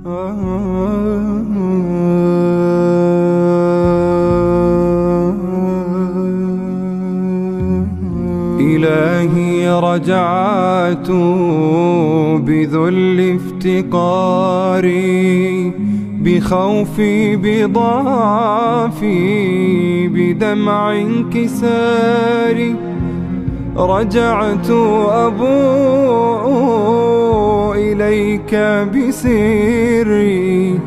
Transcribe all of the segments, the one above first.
إلهي رجعت بذل افتقاري، بخوفي بضعفي، بدمع انكساري. رجعت أبوء إليك بسري،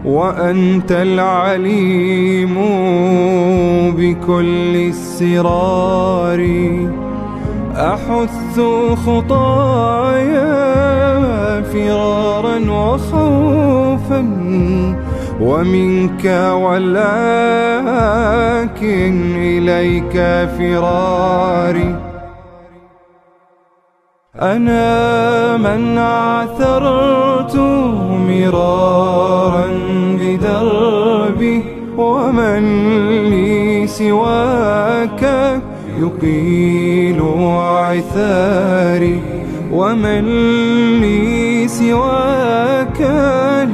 وأنت العليم بكل السرار. أحث خطايا فرارا وخوفا ومنك، ولكن إليك فراري. أنا من عثرت مرارا بدربي، ومن لي سواك يقيل عثاري. ومن لي سواك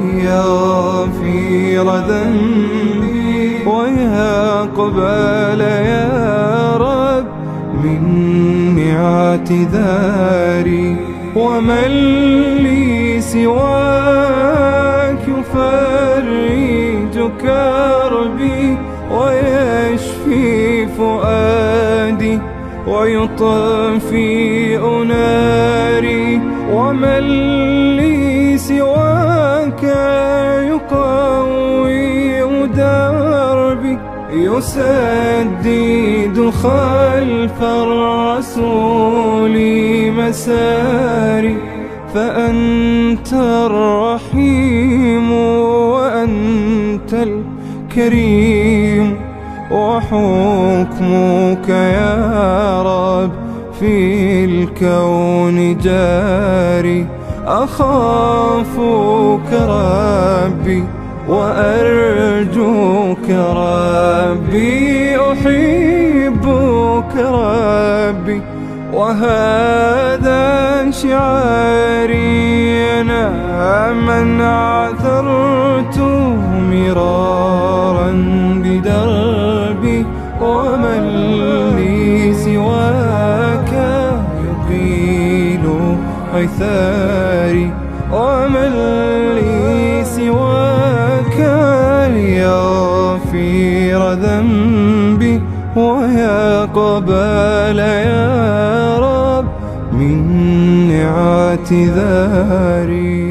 ليغفر ذنبي، ويقبل يا رب مني اعتذاري. ومن لي سواك يفرج كربي، ويشفي فؤادي، ويطفئ ناري. ومن لي سواك يقوي دربي، يسدد خلف الرسول مساري. فأنت الرحيم وأنت الكريم، وحكمك يا رب في الكون جاري. أخافك ربي وأرجوك ربي، أحبك ربي وهذا شعاري. أنا من عثرت مرارا بدربي، ومن لي سواك يقيل عثاري. ومن لي سواك ليغفر ذنبي، ويقبل يا رب مني اعتذاري.